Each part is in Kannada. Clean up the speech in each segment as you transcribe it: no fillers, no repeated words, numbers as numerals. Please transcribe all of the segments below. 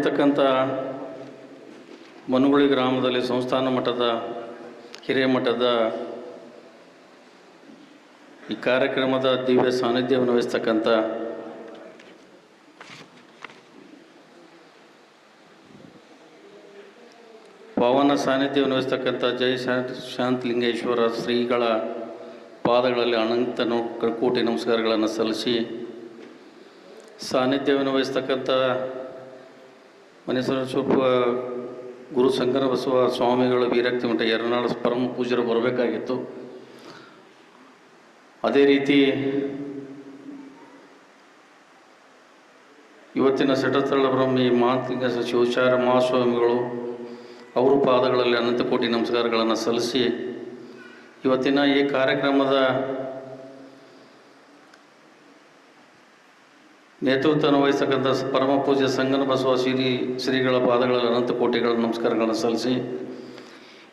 ನಡೆಯತಕ್ಕಂಥ ಮನುಗುಳಿ ಗ್ರಾಮದಲ್ಲಿ ಸಂಸ್ಥಾನ ಮಟ್ಟದ ಹಿರೇಮಠದ ಈ ಕಾರ್ಯಕ್ರಮದ ದಿವ್ಯ ಸಾನ್ನಿಧ್ಯವನ್ನು ವಹಿಸ್ತಕ್ಕಂಥ ಪಾವನ ಸಾನ್ನಿಧ್ಯವನ್ನು ವಹಿಸ್ತಕ್ಕಂಥ ಜೈ ಶಾಂತಲಿಂಗೇಶ್ವರ ಶ್ರೀಗಳ ಪಾದಗಳಲ್ಲಿ ಅನಂತ ಕೋಟಿ ನಮಸ್ಕಾರಗಳನ್ನು ಸಲ್ಲಿಸಿ, ಸಾನ್ನಿಧ್ಯವನ್ನು ವಹಿಸ್ತಕ್ಕಂಥ ಮನೇಶ್ವರ ಸ್ವಲ್ಪ ಗುರು ಶಂಕರ ಬಸವ ಸ್ವಾಮಿಗಳು ವೀರಕ್ತಿ ಮಠ ಯರನಾಳ ಪರಮ ಪೂಜ್ಯರು ಬರಬೇಕಾಗಿತ್ತು. ಅದೇ ರೀತಿ ಇವತ್ತಿನ ಸೆಟತಳ ಬ್ರಹ್ಮಿ ಮಾತಲಿಂಗ ಶಿವಚಾರ ಮಹಾಸ್ವಾಮಿಗಳು ಅವರು ಪಾದಗಳಲ್ಲಿ ಅನಂತ ಕೋಟಿ ನಮಸ್ಕಾರಗಳನ್ನು ಸಲ್ಲಿಸಿ, ಇವತ್ತಿನ ಈ ಕಾರ್ಯಕ್ರಮದ ನೇತೃತ್ವವನ್ನು ವಹಿಸ್ತಕ್ಕಂಥ ಪರಮ ಪೂಜ್ಯ ಸಂಗನ ಬಸವ ಶ್ರೀಗಳ ಪಾದಗಳಲ್ಲಿ ಅನಂತ ಕೋಟಿಗಳ ನಮಸ್ಕಾರಗಳನ್ನು ಸಲ್ಲಿಸಿ,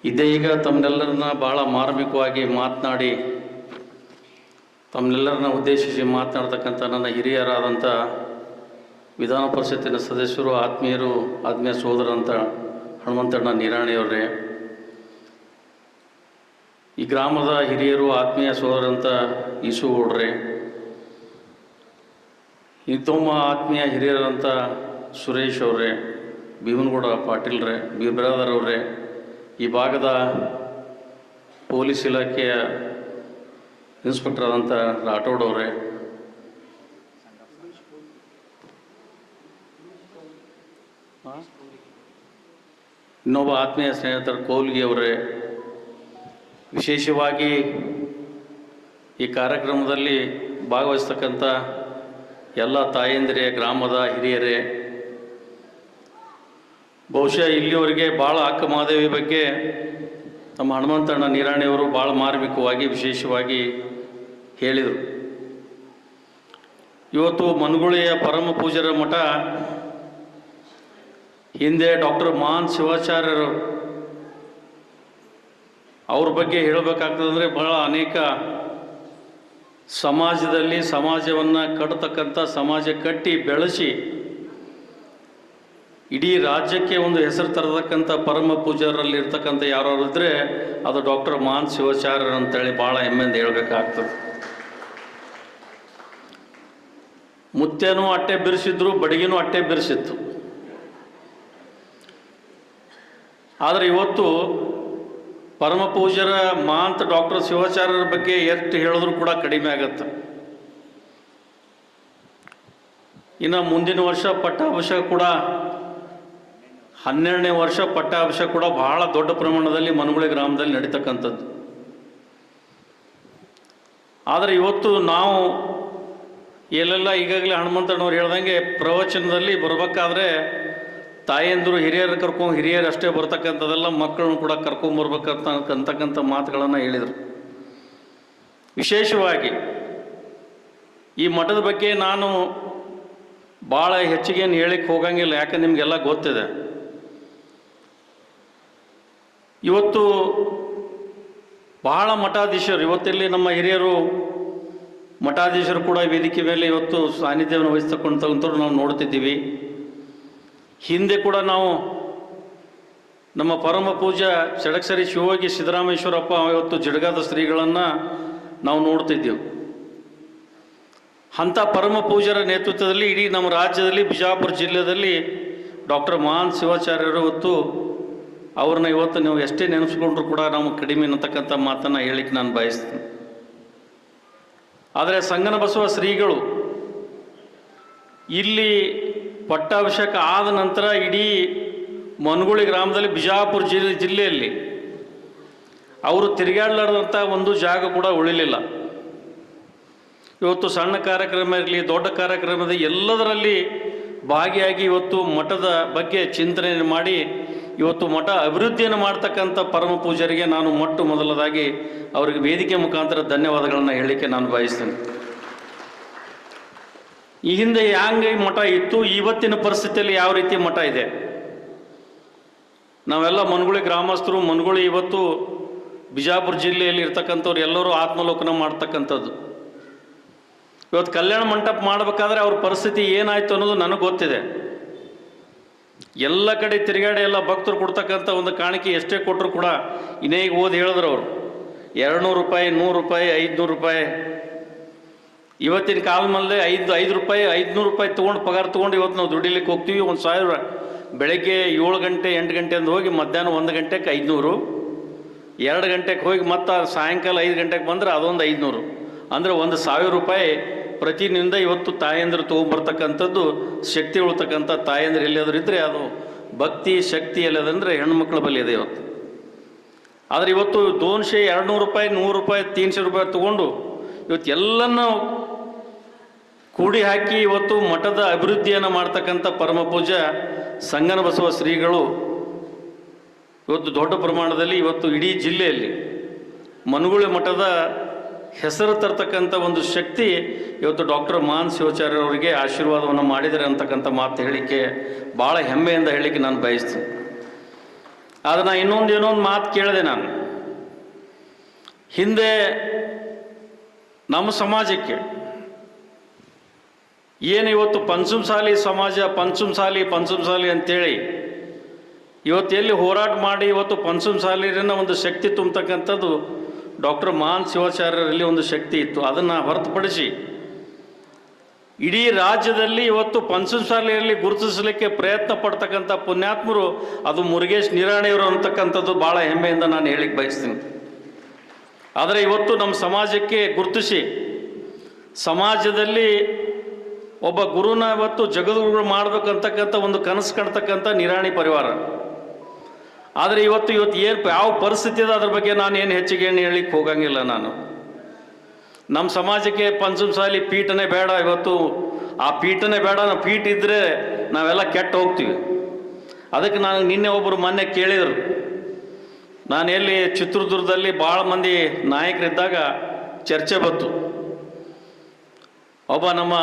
ಇದೇ ಈಗ ತಮ್ಮನ್ನೆಲ್ಲರನ್ನ ಭಾಳ ಮಾರ್ಮಿಕವಾಗಿ ಮಾತನಾಡಿ ತಮ್ಮನ್ನೆಲ್ಲರನ್ನ ಉದ್ದೇಶಿಸಿ ಮಾತನಾಡ್ತಕ್ಕಂಥ ನನ್ನ ಹಿರಿಯರಾದಂಥ ವಿಧಾನ ಪರಿಷತ್ತಿನ ಸದಸ್ಯರು, ಆತ್ಮೀಯ ಸೋದರಂತ ಹನುಮಂತಣ್ಣ ನಿರಾಣಿಯವರೇ, ಈ ಗ್ರಾಮದ ಹಿರಿಯರು, ಆತ್ಮೀಯ ಸೋದರಂತ ಈಸುಗೌಡ್ರೆ, ಇಂತೊಮ್ಮ ಆತ್ಮೀಯ ಹಿರಿಯರಂಥ ಸುರೇಶ್ ಅವರೇ, ಭೀಮನಗೌಡ ಪಾಟೀಲ್ರೇ, ಬ್ರದರ್ ಅವರೇ, ಈ ಭಾಗದ ಪೊಲೀಸ್ ಇಲಾಖೆಯ ಇನ್ಸ್ಪೆಕ್ಟರ್ ಆದಂಥ ರಾಠೋಡ್ ಅವರೇ, ಇನ್ನೊಬ್ಬ ಆತ್ಮೀಯ ಸ್ನೇಹಿತರು ಕೋಲ್ಗಿ ಅವರೇ, ವಿಶೇಷವಾಗಿ ಈ ಕಾರ್ಯಕ್ರಮದಲ್ಲಿ ಭಾಗವಹಿಸ್ತಕ್ಕಂಥ ಎಲ್ಲ ತಾಯಂದಿರೇ, ಗ್ರಾಮದ ಹಿರಿಯರೇ, ಬಹುಶಃ ಇಲ್ಲಿವರೆಗೆ ಭಾಳ ಅಕ್ಕ ಮಹಾದೇವಿ ಬಗ್ಗೆ ನಮ್ಮ ಹನುಮಂತಣ್ಣ ನಿರಾಣಿಯವರು ಭಾಳ ಮಾರ್ಮಿಕವಾಗಿ ವಿಶೇಷವಾಗಿ ಹೇಳಿದರು. ಇವತ್ತು ಮನುಗುಳಿಯ ಪರಮ ಪೂಜ್ಯರ ಮಠ ಹಿಂದೆ ಡಾಕ್ಟರ್ ಮಹಾನ್ ಶಿವಾಚಾರ್ಯರು ಅವ್ರ ಬಗ್ಗೆ ಹೇಳಬೇಕಾಗ್ತದಂದರೆ ಬಹಳ ಅನೇಕ ಸಮಾಜವನ್ನು ಕಟ್ಟತಕ್ಕಂಥ, ಸಮಾಜ ಕಟ್ಟಿ ಬೆಳೆಸಿ ಇಡೀ ರಾಜ್ಯಕ್ಕೆ ಒಂದು ಹೆಸರು ತರತಕ್ಕಂಥ ಪರಮ ಪೂಜ್ಯರಲ್ಲಿ ಇರ್ತಕ್ಕಂಥ ಯಾರು ಇದ್ದರೆ ಅದು ಡಾಕ್ಟರ್ ಮಹಾನ್ ಶಿವಾಚಾರ್ಯರು ಅಂತೇಳಿ ಭಾಳ ಹೆಮ್ಮೆಯಿಂದ ಹೇಳಬೇಕಾಗ್ತದೆ. ಮುತ್ಯನೂ ಅಟ್ಟೆ ಬಿರಿಸಿದ್ರು, ಬಡಗಿನೂ ಅಟ್ಟೆ ಬಿರಿಸಿತ್ತು. ಆದರೆ ಇವತ್ತು ಪರಮ ಪೂಜ್ಯರ ಮಹಾಂತ ಡಾಕ್ಟರ್ ಶಿವಾಚಾರ್ಯರ ಬಗ್ಗೆ ಎಷ್ಟು ಹೇಳಿದ್ರು ಕೂಡ ಕಡಿಮೆ ಆಗತ್ತೆ. ಇನ್ನು ಮುಂದಿನ ವರ್ಷ ಪಟ್ಟಾಭಿಷೇಕ ಕೂಡ 12ನೇ ವರ್ಷ ಪಟ್ಟಾಭಿಷೇಕ ಕೂಡ ಬಹಳ ದೊಡ್ಡ ಪ್ರಮಾಣದಲ್ಲಿ ಮನುಗುಳಿ ಗ್ರಾಮದಲ್ಲಿ ನಡೀತಕ್ಕಂಥದ್ದು. ಆದರೆ ಇವತ್ತು ನಾವು ಎಲ್ಲೆಲ್ಲ ಈಗಾಗಲೇ ಹನುಮಂತಣ್ಣವ್ರು ಹೇಳ್ದಂಗೆ ಪ್ರವಚನದಲ್ಲಿ ಬರಬೇಕಾದ್ರೆ ತಾಯಂದರು ಹಿರಿಯರು ಅಷ್ಟೇ ಬರ್ತಕ್ಕಂಥದ್ದೆಲ್ಲ ಮಕ್ಕಳನ್ನು ಕೂಡ ಕರ್ಕೊಂಬರ್ಬೇಕಂತಕ್ಕಂಥ ಮಾತುಗಳನ್ನು ಹೇಳಿದರು. ವಿಶೇಷವಾಗಿ ಈ ಮಠದ ಬಗ್ಗೆ ನಾನು ಭಾಳ ಹೆಚ್ಚಿಗೇನು ಹೇಳಿಕ್ಕೆ ಹೋಗಂಗಿಲ್ಲ, ಯಾಕೆ ನಿಮಗೆಲ್ಲ ಗೊತ್ತಿದೆ. ಇವತ್ತು ಬಹಳ ಮಠಾಧೀಶರು, ಇವತ್ತಿಲ್ಲಿ ನಮ್ಮ ಹಿರಿಯರು ಮಠಾಧೀಶರು ಕೂಡ ವೇದಿಕೆ ಮೇಲೆ ಇವತ್ತು ಸಾನ್ನಿಧ್ಯವನ್ನು ವಹಿಸ್ತಕ್ಕಂಥವ್ರು ನಾವು ನೋಡ್ತಿದ್ದೀವಿ. ಹಿಂದೆ ಕೂಡ ನಾವು ನಮ್ಮ ಪರಮ ಪೂಜ್ಯ ಷಡಕ್ಷರಿ ಶಿವಯೋಗಿ ಸಿದ್ದರಾಮೇಶ್ವರಪ್ಪ ಇವತ್ತು ಜಡಗಾದ ಶ್ರೀಗಳನ್ನು ನಾವು ನೋಡ್ತಿದ್ದೆವು. ಅಂಥ ಪರಮ ಪೂಜ್ಯರ ನೇತೃತ್ವದಲ್ಲಿ ಇಡೀ ನಮ್ಮ ರಾಜ್ಯದಲ್ಲಿ ಬಿಜಾಪುರ ಜಿಲ್ಲೆಯಲ್ಲಿ ಡಾಕ್ಟರ್ ಮಹಾನ್ ಶಿವಾಚಾರ್ಯರು ಅವ್ರನ್ನ ಇವತ್ತು ನೀವು ಎಷ್ಟೇ ನೆನೆಸ್ಕೊಂಡ್ರು ಕೂಡ ನಾವು ಕಡಿಮೆ ಅನ್ನತಕ್ಕಂಥ ಮಾತನ್ನು ಹೇಳಿಕ್ಕೆ ನಾನು ಬಯಸ್ತೀನಿ. ಆದರೆ ಸಂಗನ ಬಸವ ಶ್ರೀಗಳು ಇಲ್ಲಿ ಪಟ್ಟಾಭಿಷೇಕ ಆದ ನಂತರ ಇಡೀ ಮನುಗುಳಿ ಗ್ರಾಮದಲ್ಲಿ ಬಿಜಾಪುರ ಜಿಲ್ಲೆಯಲ್ಲಿ ಅವರು ತಿರುಗಾಡಲಾರ್ದಂಥ ಒಂದು ಜಾಗ ಕೂಡ ಉಳಿಲಿಲ್ಲ. ಇವತ್ತು ಸಣ್ಣ ಕಾರ್ಯಕ್ರಮ ಇರಲಿ, ದೊಡ್ಡ ಕಾರ್ಯಕ್ರಮದ ಎಲ್ಲದರಲ್ಲಿ ಭಾಗಿಯಾಗಿ ಇವತ್ತು ಮಠದ ಬಗ್ಗೆ ಚಿಂತನೆ ಮಾಡಿ ಇವತ್ತು ಮಠ ಅಭಿವೃದ್ಧಿಯನ್ನು ಮಾಡ್ತಕ್ಕಂಥ ಪರಮ ಪೂಜ್ಯರಿಗೆ ನಾನು ಮೊದಲದಾಗಿ ಅವರಿಗೆ ವೇದಿಕೆ ಮುಖಾಂತರ ಧನ್ಯವಾದಗಳನ್ನು ಹೇಳಲಿಕ್ಕೆ ನಾನು ಬಯಸ್ತೇನೆ. ಈ ಹಿಂದೆ ಹ್ಯಾಂಗೆ ಮಠ ಇತ್ತು, ಇವತ್ತಿನ ಪರಿಸ್ಥಿತಿಯಲ್ಲಿ ಯಾವ ರೀತಿ ಮಠ ಇದೆ. ನಾವೆಲ್ಲ ಮನುಗುಳಿ ಗ್ರಾಮಸ್ಥರು, ಮನುಗುಳಿ ಇವತ್ತು ಬಿಜಾಪುರ ಜಿಲ್ಲೆಯಲ್ಲಿ ಇರ್ತಕ್ಕಂಥವ್ರು ಎಲ್ಲರೂ ಆತ್ಮಲೋಕನ ಮಾಡ್ತಕ್ಕಂಥದ್ದು. ಇವತ್ತು ಕಲ್ಯಾಣ ಮಂಟಪ ಮಾಡಬೇಕಾದ್ರೆ ಅವ್ರ ಪರಿಸ್ಥಿತಿ ಏನಾಯಿತು ಅನ್ನೋದು ನನಗೆ ಗೊತ್ತಿದೆ. ಎಲ್ಲ ಕಡೆ ತಿರುಗಾಡಿ ಎಲ್ಲ ಭಕ್ತರು ಕೊಡ್ತಕ್ಕಂಥ ಒಂದು ಕಾಣಿಕೆ ಎಷ್ಟೇ ಕೊಟ್ಟರು ಕೂಡ ಇನ್ನೇಗ ಓದಿ ಹೇಳಿದ್ರು ಅವರು 200 ರೂಪಾಯಿ, 100 ರೂಪಾಯಿ, 500 ರೂಪಾಯಿ. ಇವತ್ತಿನ ಕಾಲಮಲ್ಲೇ 5 ರೂಪಾಯಿ, 500 ರೂಪಾಯಿ ತೊಗೊಂಡು ಪಗಾರ ತೊಗೊಂಡು ಇವತ್ತು ನಾವು ದುಡಿಲಿಕ್ಕೆ ಹೋಗ್ತೀವಿ. 1000 ಬೆಳಗ್ಗೆ 7 ಗಂಟೆ 8 ಗಂಟೆ ಅಂತ ಹೋಗಿ ಮಧ್ಯಾಹ್ನ 1 ಗಂಟೆಗೆ 500, 2 ಗಂಟೆಗೆ ಹೋಗಿ ಮತ್ತು ಸಾಯಂಕಾಲ 5 ಗಂಟೆಗೆ ಬಂದರೆ ಅದೊಂದು 500, ಅಂದರೆ 1,000 ರೂಪಾಯಿ ಪ್ರತಿನಿಂದ ಇವತ್ತು ತಾಯಂದಿರು ತೊಗೊಂಬರ್ತಕ್ಕಂಥದ್ದು. ಶಕ್ತಿ ಉಳ್ತಕ್ಕಂಥ ತಾಯಂದಿರು ಎಲ್ಲಿಯಾದರೂ ಇದ್ದರೆ ಅದು ಭಕ್ತಿ ಶಕ್ತಿ ಎಲ್ಲದಂದರೆ ಹೆಣ್ಮಕ್ಳ ಬಳಿ ಇದೆ ಇವತ್ತು. ಆದರೆ ಇವತ್ತು 200, 200 ರೂಪಾಯಿ, 100 ರೂಪಾಯಿ, 300 ರೂಪಾಯಿ ತೊಗೊಂಡು ಇವತ್ತು ಎಲ್ಲನೂ ಕೂಡಿ ಹಾಕಿ ಇವತ್ತು ಮಠದ ಅಭಿವೃದ್ಧಿಯನ್ನು ಮಾಡ್ತಕ್ಕಂಥ ಪರಮ ಪೂಜ್ಯ ಸಂಗನ ಬಸವ ಶ್ರೀಗಳು ಇವತ್ತು ದೊಡ್ಡ ಪ್ರಮಾಣದಲ್ಲಿ ಇವತ್ತು ಇಡೀ ಜಿಲ್ಲೆಯಲ್ಲಿ ಮನುಗುಳಿ ಮಠದ ಹೆಸರು ತರ್ತಕ್ಕಂಥ ಒಂದು ಶಕ್ತಿ ಇವತ್ತು ಡಾಕ್ಟರ್ ಮಾನ್ ಶಿವಾಚಾರ್ಯರವರಿಗೆ ಆಶೀರ್ವಾದವನ್ನು ಮಾಡಿದ್ದಾರೆ ಅಂತಕ್ಕಂಥ ಮಾತು ಹೇಳಲಿಕ್ಕೆ ಭಾಳ ಹೆಮ್ಮೆಯಿಂದ ಹೇಳಲಿಕ್ಕೆ ನಾನು ಬಯಸ್ತೀನಿ. ಆದರೆ ನಾನು ಏನೋ ಒಂದು ಮಾತು ಕೇಳಿದೆ. ನಾನು ಹಿಂದೆ ನಮ್ಮ ಸಮಾಜಕ್ಕೆ ಏನು ಇವತ್ತು ಪಂಚಮಸಾಲಿ ಸಮಾಜ, ಪಂಚಮಸಾಲಿ ಅಂತೇಳಿ ಇವತ್ತು ಎಲ್ಲಿ ಹೋರಾಟ ಮಾಡಿ ಇವತ್ತು ಪಂಚಮಸಾಲಿಯರನ್ನ ಒಂದು ಶಕ್ತಿ ತುಂಬತಕ್ಕಂಥದ್ದು ಡಾಕ್ಟರ್ ಮಾನ್ ಶಿವಾಚಾರ್ಯರಲ್ಲಿ ಒಂದು ಶಕ್ತಿ ಇತ್ತು. ಅದನ್ನು ಹೊರತುಪಡಿಸಿ ಇಡೀ ರಾಜ್ಯದಲ್ಲಿ ಇವತ್ತು ಪಂಚಮಸಾಲಿಯಲ್ಲಿ ಗುರುತಿಸಲಿಕ್ಕೆ ಪ್ರಯತ್ನ ಪಡ್ತಕ್ಕಂಥ ಪುಣ್ಯಾತ್ಮರು ಅದು ಮುರುಗೇಶ್ ನಿರಾಣಿಯವರು ಅಂತಕ್ಕಂಥದ್ದು ಭಾಳ ಹೆಮ್ಮೆಯಿಂದ ನಾನು ಹೇಳಿಕ್ಕೆ ಬಯಸ್ತೀನಿ. ಆದರೆ ಇವತ್ತು ನಮ್ಮ ಸಮಾಜಕ್ಕೆ ಗುರುತಿಸಿ ಸಮಾಜದಲ್ಲಿ ಒಬ್ಬ ಗುರುನ ಇವತ್ತು ಜಗದ್ಗುರು ಮಾಡಬೇಕಂತಕ್ಕಂಥ ಒಂದು ಕನಸು ಕಾಣ್ತಕ್ಕಂಥ ನಿರಾಣಿ ಪರಿವಾರ. ಆದರೆ ಇವತ್ತು ಏನು ಯಾವ ಪರಿಸ್ಥಿತಿ ಇದೆ ಅದ್ರ ಬಗ್ಗೆ ನಾನು ಏನು ಹೆಚ್ಚಿಗೆ ಹೇಳಲಿಕ್ಕೆ ಹೋಗಂಗಿಲ್ಲ. ನಾನು ನಮ್ಮ ಸಮಾಜಕ್ಕೆ ಪಂಚಮಸಾಲಿ ಪೀಠನೇ ಬೇಡ, ಇವತ್ತು ಆ ಪೀಠನೇ ಬೇಡ. ನಾವು ಪೀಠ ಇದ್ದರೆ ನಾವೆಲ್ಲ ಕೆಟ್ಟು ಹೋಗ್ತೀವಿ. ಅದಕ್ಕೆ ನಾನು ನಿನ್ನೆ ಒಬ್ಬರು ಮೊನ್ನೆ ಕೇಳಿದರು. ನಾನು ಎಲ್ಲಿ ಚಿತ್ರದುರ್ಗದಲ್ಲಿ ಭಾಳ ಮಂದಿ ನಾಯಕರಿದ್ದಾಗ ಚರ್ಚೆ ಬಂತು. ಒಬ್ಬ ನಮ್ಮ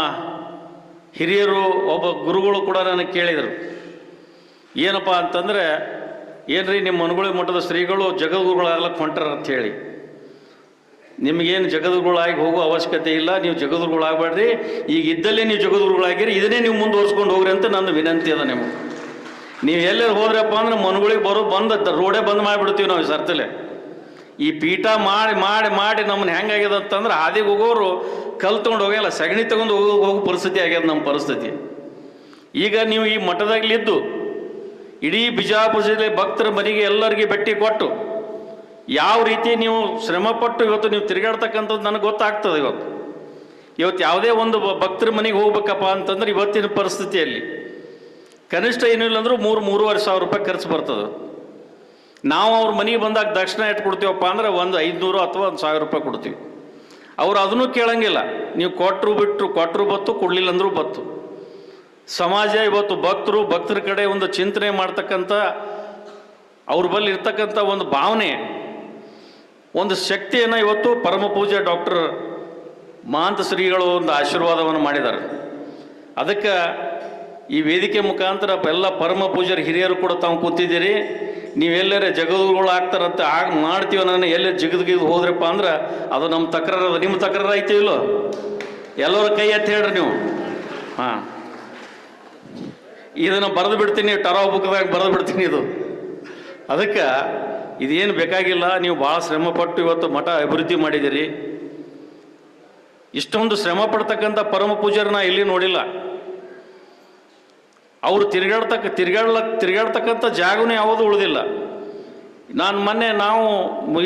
ಹಿರಿಯರು, ಒಬ್ಬ ಗುರುಗಳು ಕೂಡ ನನಗೆ ಕೇಳಿದರು, ಏನಪ್ಪ ಅಂತಂದರೆ, ಏನ್ರಿ ನಿಮ್ಮ ಮನುಗುಳಿ ಮಠದ ಶ್ರೀಗಳು ಜಗದ್ಗುರುಗಳಾಗ್ಲಕ್ಕೆ ಹೊಂಟಾರ ಅಂತ ಹೇಳಿ. ನಿಮಗೇನು ಜಗದ್ಗುರುಗಳಾಗಿ ಹೋಗೋ ಅವಶ್ಯಕತೆ ಇಲ್ಲ, ನೀವು ಜಗದ್ಗುರುಗಳಾಗಬೇಡ್ರಿ, ಈಗ ಇದ್ದಲ್ಲೇ ನೀವು ಜಗದ್ಗುರುಗಳಾಗಿರಿ, ಇದನ್ನೇ ನೀವು ಮುಂದುವರ್ಸ್ಕೊಂಡು ಹೋಗ್ರಿ ಅಂತ ನನ್ನ ವಿನಂತಿ ಅದ ನಿಮಗೆ. ನೀವು ಎಲ್ಲರೂ ಹೋದ್ರಪ್ಪ ಅಂದ್ರೆ ಮನುಗಳಿಗೆ ಬಂದು ರೋಡೇ ಬಂದ್ ಮಾಡಿಬಿಡ್ತೀವಿ ನಾವು ಸರ್ತಿಲೆ. ಈ ಪೀಠ ಮಾಡಿ ಮಾಡಿ ಮಾಡಿ ನಮ್ಮನ್ನು ಹೆಂಗಾಗ್ಯದ ಅಂತಂದ್ರೆ ಹಾದಿಗೆ ಹೋಗೋರು ಕಲ್ ತೊಗೊಂಡು ಹೋಗಲ್ಲ, ಸಗಣಿ ತೊಗೊಂಡು ಹೋಗೋ ಪರಿಸ್ಥಿತಿ ಆಗ್ಯದ ನಮ್ಮ ಪರಿಸ್ಥಿತಿ. ಈಗ ನೀವು ಈ ಮಠದಾಗಲಿದ್ದು ಇಡೀ ಬಿಜಾಪುರ ಜಿಲ್ಲೆ ಭಕ್ತರ ಮನೆಗೆ ಎಲ್ಲರಿಗೆ ಭೇಟಿ ಕೊಟ್ಟು ಯಾವ ರೀತಿ ನೀವು ಶ್ರಮಪಟ್ಟು ಇವತ್ತು ನೀವು ತಿರುಗಾಡ್ತಕ್ಕಂಥದ್ದು ನನಗೆ ಗೊತ್ತಾಗ್ತದೆ. ಇವತ್ತು ಯಾವುದೇ ಒಂದು ಭಕ್ತರ ಮನೆಗೆ ಹೋಗ್ಬೇಕಪ್ಪ ಅಂತಂದ್ರೆ ಇವತ್ತಿನ ಪರಿಸ್ಥಿತಿಯಲ್ಲಿ ಕನಿಷ್ಠ ಏನಿಲ್ಲ ಅಂದರೂ 3,000-3,500 ರೂಪಾಯಿ ಖರ್ಚು ಬರ್ತದೆ. ನಾವು ಅವ್ರ ಮನೆಗೆ ಬಂದಾಗ ದಕ್ಷಿಣ ಇಟ್ಟು ಕೊಡ್ತೀವಪ್ಪ ಅಂದ್ರೆ ಒಂದು 500 ಅಥವಾ 1,000 ರೂಪಾಯಿ ಕೊಡ್ತೀವಿ. ಅವ್ರು ಅದನ್ನೂ ಕೇಳಂಗಿಲ್ಲ, ನೀವು ಕೊಟ್ಟರು ಬತ್ತು, ಕೊಡಲಿಲ್ಲ ಅಂದರೂ ಬತ್ತು. ಸಮಾಜ ಇವತ್ತು ಭಕ್ತರ ಕಡೆ ಒಂದು ಚಿಂತನೆ ಮಾಡ್ತಕ್ಕಂಥ ಅವ್ರ ಬಳಿ ಇರ್ತಕ್ಕಂಥ ಒಂದು ಭಾವನೆ, ಒಂದು ಶಕ್ತಿಯನ್ನು ಇವತ್ತು ಪರಮ ಪೂಜ್ಯ ಡಾಕ್ಟರ್ ಮಹಾಂತ ಶ್ರೀಗಳು ಒಂದು ಆಶೀರ್ವಾದವನ್ನು ಮಾಡಿದ್ದಾರೆ. ಅದಕ್ಕೆ ಈ ವೇದಿಕೆ ಮುಖಾಂತರ ಎಲ್ಲ ಪರಮ ಪೂಜ್ಯರ ಹಿರಿಯರು ಕೂಡ ತಾವು ಕೂತಿದ್ದೀರಿ. ನೀವೆಲ್ಲರೇ ಜಗದ್ಗುರುಗಳು ಆಗ್ತಾರಂತ ಮಾಡ್ತೀವಿ. ನಾನು ಎಲ್ಲೇ ಜಿಗಿದು ಹೋದ್ರಪ್ಪ ಅಂದ್ರೆ ಅದು ನಮ್ಮ ತಕರಾರು. ನಿಮ್ಮ ತಕರಾರು ಐತಿ ಇಲ್ಲೋ? ಎಲ್ಲರ ಕೈ ಎತ್ತಿ ಹೇಳ್ರಿ ನೀವು. ಹಾಂ, ಇದನ್ನು ಬರೆದು ಬಿಡ್ತೀನಿ, ಟರಾ ಬುಕ್ದಾಗ ಬರೆದು ಬಿಡ್ತೀನಿ ಇದು. ಅದಕ್ಕೆ ಇದೇನು ಬೇಕಾಗಿಲ್ಲ. ನೀವು ಭಾಳ ಶ್ರಮಪಟ್ಟು ಇವತ್ತು ಮಠ ಅಭಿವೃದ್ಧಿ ಮಾಡಿದ್ದೀರಿ. ಇಷ್ಟೊಂದು ಶ್ರಮ ಪಡ್ತಕ್ಕಂಥ ಪರಮ ಪೂಜ್ಯರನ್ನ ಇಲ್ಲಿ ನೋಡಿಲ್ಲ. ಅವರು ತಿರುಗಾಡ್ತಕ್ಕಂಥ ಜಾಗನೂ ಯಾವುದೂ ಉಳಿದಿಲ್ಲ. ನಾವು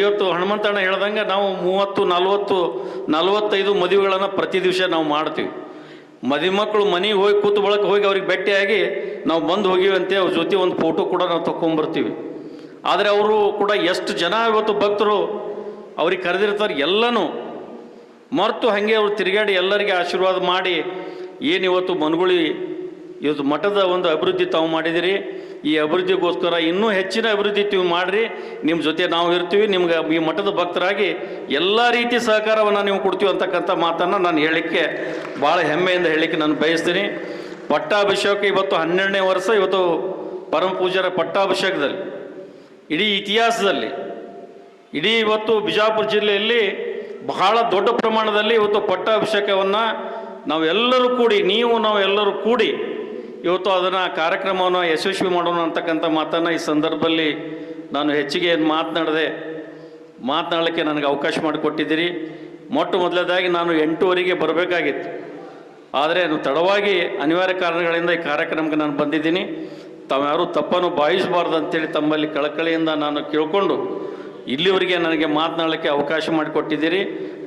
ಇವತ್ತು ಹನುಮಂತಣ್ಣ ಹೇಳ್ದಂಗೆ ನಾವು 30, 40, 45 ಮದುವೆಗಳನ್ನು ಪ್ರತಿ ದಿವಸ ನಾವು ಮಾಡ್ತೀವಿ. ಮಕ್ಕಳು ಮನೆಗೆ ಹೋಗಿ ಕೂತು ಬಳಕೆ ಹೋಗಿ ಅವ್ರಿಗೆ ಭೇಟಿಯಾಗಿ ನಾವು ಬಂದು ಹೋಗಿವಂತೆ ಅವ್ರ ಜೊತೆ ಒಂದು ಫೋಟೋ ಕೂಡ ನಾವು ತೊಗೊಂಬರ್ತೀವಿ. ಆದರೆ ಅವರು ಕೂಡ ಎಷ್ಟು ಜನ ಇವತ್ತು ಭಕ್ತರು ಅವ್ರಿಗೆ ಕರೆದಿರ್ತಾರೆ, ಎಲ್ಲನೂ ಮರೆತು ಹಾಗೆ ಅವರು ತಿರುಗಾಡಿ ಎಲ್ಲರಿಗೆ ಆಶೀರ್ವಾದ ಮಾಡಿ ಏನು ಇವತ್ತು ಮನುಗುಳಿ ಇವತ್ತು ಮಠದ ಒಂದು ಅಭಿವೃದ್ಧಿ ತಾವು ಮಾಡಿದಿರಿ. ಈ ಅಭಿವೃದ್ಧಿಗೋಸ್ಕರ ಇನ್ನೂ ಹೆಚ್ಚಿನ ಅಭಿವೃದ್ಧಿ ನೀವು ಮಾಡಿರಿ. ನಿಮ್ಮ ಜೊತೆ ನಾವು ಇರ್ತೀವಿ. ನಿಮ್ಗೆ ಈ ಮಠದ ಭಕ್ತರಾಗಿ ಎಲ್ಲ ರೀತಿ ಸಹಕಾರವನ್ನು ನೀವು ಕೊಡ್ತೀವಿ ಅಂತಕ್ಕಂಥ ಮಾತನ್ನು ನಾನು ಹೇಳಲಿಕ್ಕೆ ಭಾಳ ಹೆಮ್ಮೆಯಿಂದ ಹೇಳಲಿಕ್ಕೆ ನಾನು ಬಯಸ್ತೀನಿ. ಪಟ್ಟಾಭಿಷೇಕ ಇವತ್ತು 12ನೇ ವರ್ಷ. ಇವತ್ತು ಪರಮ ಪೂಜ್ಯರ ಪಟ್ಟಾಭಿಷೇಕದಲ್ಲಿ ಇಡೀ ಇತಿಹಾಸದಲ್ಲಿ ಇವತ್ತು ಬಿಜಾಪುರ ಜಿಲ್ಲೆಯಲ್ಲಿ ಬಹಳ ದೊಡ್ಡ ಪ್ರಮಾಣದಲ್ಲಿ ಇವತ್ತು ಪಟ್ಟಾಭಿಷೇಕವನ್ನು ನಾವೆಲ್ಲರೂ ಕೂಡಿ ನಾವೆಲ್ಲರೂ ಕೂಡಿ ಇವತ್ತು ಅದನ್ನು ಕಾರ್ಯಕ್ರಮವನ್ನು ಯಶಸ್ವಿ ಮಾಡೋಣ ಅಂತಕ್ಕಂಥ ಮಾತನ್ನು ಈ ಸಂದರ್ಭದಲ್ಲಿ ನಾನು ಹೆಚ್ಚಿಗೆ ಏನು ಮಾತನಾಡಲಿಕ್ಕೆ ನನಗೆ ಅವಕಾಶ ಮಾಡಿಕೊಟ್ಟಿದ್ದೀರಿ. ಮೊಟ್ಟ ಮೊದಲನೇದಾಗಿ ನಾನು 8:15ಗೆ ಬರಬೇಕಾಗಿತ್ತು, ಆದರೆ ತಡವಾಗಿ ಅನಿವಾರ್ಯ ಕಾರಣಗಳಿಂದ ಈ ಕಾರ್ಯಕ್ರಮಕ್ಕೆ ನಾನು ಬಂದಿದ್ದೀನಿ. ತಾವ್ಯಾರೂ ತಪ್ಪನ್ನು ಭಾವಿಸಬಾರ್ದು ಅಂತೇಳಿ ತಮ್ಮಲ್ಲಿ ಕಳಕಳಿಯಿಂದ ನಾನು ಕೇಳಿಕೊಂಡು ಇಲ್ಲಿವರೆಗೆ ನನಗೆ ಮಾತನಾಡಲಿಕ್ಕೆ ಅವಕಾಶ ಮಾಡಿಕೊಟ್ಟಿದ್ದೀರಿ.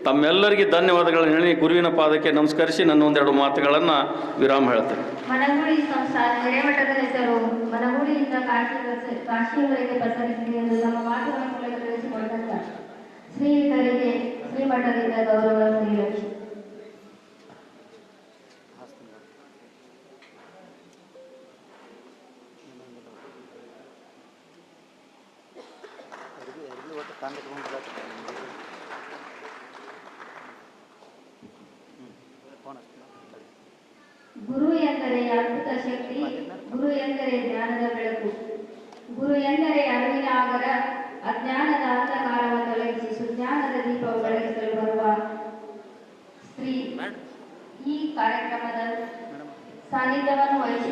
ತಮ್ಮೆಲ್ಲರಿಗೆ ಧನ್ಯವಾದಗಳನ್ನು ಹೇಳಿ ಗುರುವಿನ ಪಾದಕ್ಕೆ ನಮಸ್ಕರಿಸಿ ನನ್ನ ಒಂದೆರಡು ಮಾತುಗಳನ್ನು ವಿರಾಮ ಹೇಳ್ತೇನೆ. ಮನಗೂಳಿ ಸಂಸ್ಥಾನ ಹಿರೇಮಠದ ಹೆಸರು ಮನಗೂಳಿಯಿಂದ ಕಾಶಿಯವರೆಗೆ ಪಸರಿಸಿದೆ ಎಂದು ನಮ್ಮ ಮಾತುಗಳ ಮೂಲಕ ತಿಳಿಸಿಕೊಂಡಂತ ಶ್ರೀಯುತರಿಗೆ ಶ್ರೀಮಠದಿಂದ ಗೌರವ ಶ್ರೀಲಕ್ಷ್ಮಿ. ಗುರು ಎಂದರೆ ಅದ್ಭುತ ಶಕ್ತಿ, ಗುರು ಎಂದರೆ ಜ್ಞಾನದ ಬೆಳಕು, ಗುರು ಎಂದರೆ ಅರಿವಿನ ಆಗರ, ಅಜ್ಞಾನದ ಅಂಧಕಾರವನ್ನು ತೊಲಗಿಸಿ ಸುಜ್ಞಾನದ ದೀಪವು ಬೆಳಗಿಸಲು ಬರುವ ಶ್ರೀ ಈ ಕಾರ್ಯಕ್ರಮದ ಸಾನ್ನಿಧ್ಯವನ್ನು ವಹಿಸಿ